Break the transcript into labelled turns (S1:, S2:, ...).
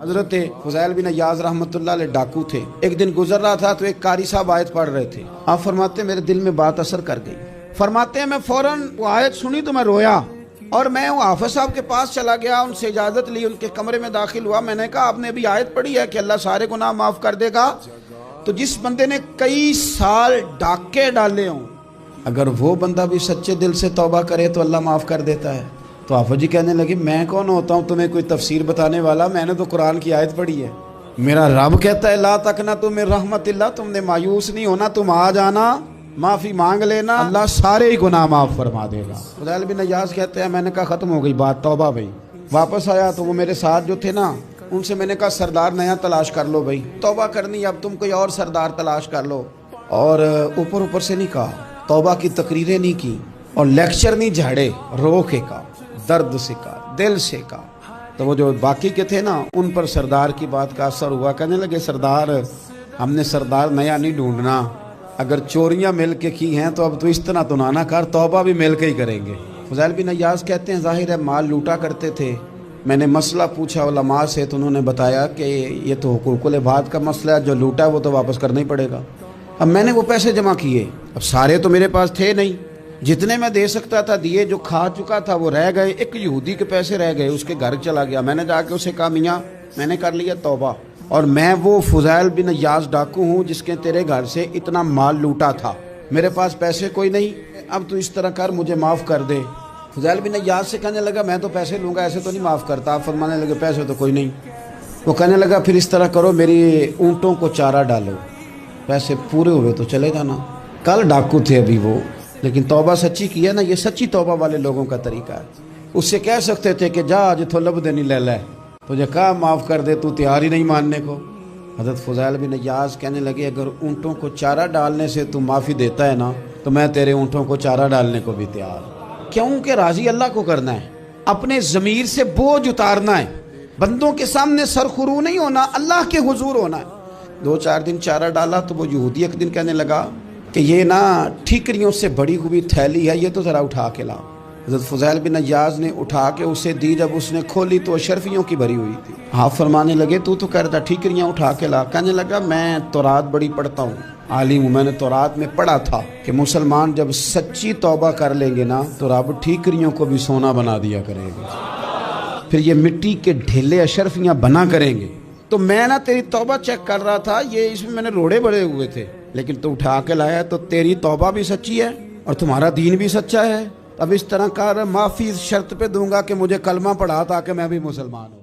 S1: حضرت فضیل بن عیاض رحمۃ اللہ علیہ ڈاکو تھے. ایک دن گزر رہا تھا تو ایک قاری صاحب آیت پڑھ رہے تھے. آپ فرماتے ہیں میرے دل میں بات اثر کر گئی. فرماتے ہیں میں فوراً وہ آیت سنی تو میں رویا اور میں وہ حافظ صاحب کے پاس چلا گیا, ان سے اجازت لی, ان کے کمرے میں داخل ہوا. میں نے کہا آپ نے ابھی آیت پڑھی ہے کہ اللہ سارے گناہ معاف کر دے گا؟ تو جس بندے نے کئی سال ڈاکے ڈالے ہوں, اگر وہ بندہ بھی سچے دل سے توبہ کرے تو اللہ معاف کر دیتا ہے. تو حافظ جی کہنے لگے میں کون ہوتا ہوں تمہیں کوئی تفسیر بتانے والا, میں نے تو قرآن کی آیت پڑھی ہے. میرا رب کہتا ہے لا تقنطوا من رحمت اللہ, تم نے مایوس نہیں ہونا, تم آ جانا, معافی مانگ لینا, اللہ سارے ہی گناہ معاف فرما دے گا. فضیل بن عیاض کہتے ہیں میں نے کہا ختم ہو گئی بات, توبہ بھائی. واپس آیا تو وہ میرے ساتھ جو تھے نا, ان سے میں نے کہا سردار نیا تلاش کر لو بھائی, توبہ کرنی اب تم کوئی اور سردار تلاش کر لو. اور اوپر سے نہیں کہا, توبہ کی تقریریں نہیں کی اور لیکچر نہیں جھاڑے, رو کے کہا, درد سے کہا, دل سے کہا. تو وہ جو باقی کے تھے نا, ان پر سردار کی بات کا اثر ہوا. کہنے لگے سردار ہم نے سردار نیا نہیں ڈھونڈنا, اگر چوریاں مل کے کی ہیں تو اب تو اس طرح تو نہ کر, توبہ بھی مل کے ہی کریں گے. فضیل بن عیاض کہتے ہیں ظاہر ہے مال لوٹا کرتے تھے. میں نے مسئلہ پوچھا علماء سے تو انہوں نے بتایا کہ یہ تو حقوق العباد کا مسئلہ ہے, جو لوٹا ہے وہ تو واپس کرنا ہی پڑے گا. اب میں نے وہ پیسے جمع کیے, اب سارے تو میرے پاس تھے نہیں, جتنے میں دے سکتا تھا دیے, جو کھا چکا تھا وہ رہ گئے. ایک یہودی کے پیسے رہ گئے, اس کے گھر چلا گیا. میں نے جا کے اسے کہا میاں میں نے کر لیا توبہ, اور میں وہ فضیل بن عیاض ڈاکو ہوں جس کے تیرے گھر سے اتنا مال لوٹا تھا, میرے پاس پیسے کوئی نہیں, اب تو اس طرح کر مجھے معاف کر دے. فضیل بن عیاض سے کہنے لگا میں تو پیسے لوں گا, ایسے تو نہیں معاف کرتا. آپ فرمانے لگے پیسے تو کوئی نہیں. وہ کہنے لگا پھر اس طرح کرو, میری اونٹوں کو چارہ ڈالو, پیسے پورے ہوئے تو چلے جانا. کل ڈاکو تھے ابھی وہ, لیکن توبہ سچی کی ہے نا, یہ سچی توبہ والے لوگوں کا طریقہ ہے. اس سے کہہ سکتے تھے کہ جا آج تو لب دینی لے لے, تجھے کہا معاف کر دے, تو تیار ہی نہیں ماننے کو. حضرت فضیل بن عیاض کہنے لگے اگر اونٹوں کو چارہ ڈالنے سے تو معافی دیتا ہے نا, تو میں تیرے اونٹوں کو چارہ ڈالنے کو بھی تیار. کیونکہ راضی اللہ کو کرنا ہے, اپنے ضمیر سے بوجھ اتارنا ہے, بندوں کے سامنے سرخرو نہیں ہونا, اللہ کے حضور ہونا ہے. 2-4 دن چارہ ڈالا تو وہ یہودی ایک دن کہنے لگا کہ یہ نا ٹھیکریوں سے بڑی ہوئی تھیلی ہے, یہ تو ذرا اٹھا کے لا. حضرت فضیل بن عیاض نے اٹھا کے اسے دی, جب اس نے کھولی تو اشرفیوں کی بھری ہوئی تھی. آپ فرمانے لگے تو کہہ رہا تھا ٹھیکریاں اٹھا کے لا. کہنے لگا میں تورات بڑی پڑھتا ہوں, عالم ہوں, میں نے تورات میں پڑھا تھا کہ مسلمان جب سچی توبہ کر لیں گے نا تو رب ٹھیکریوں کو بھی سونا بنا دیا کرے گا, پھر یہ مٹی کے ڈھیلے اشرفیاں بنا کریں گے. تو میں نا تیری توبہ چیک کر رہا تھا, یہ اس میں میں نے روڑے بڑے ہوئے تھے, لیکن تو اٹھا کے لایا, تو تیری توبہ بھی سچی ہے اور تمہارا دین بھی سچا ہے. اب اس طرح کا معافی شرط پہ دوں گا کہ مجھے کلمہ پڑھا تاکہ میں بھی مسلمان ہوں.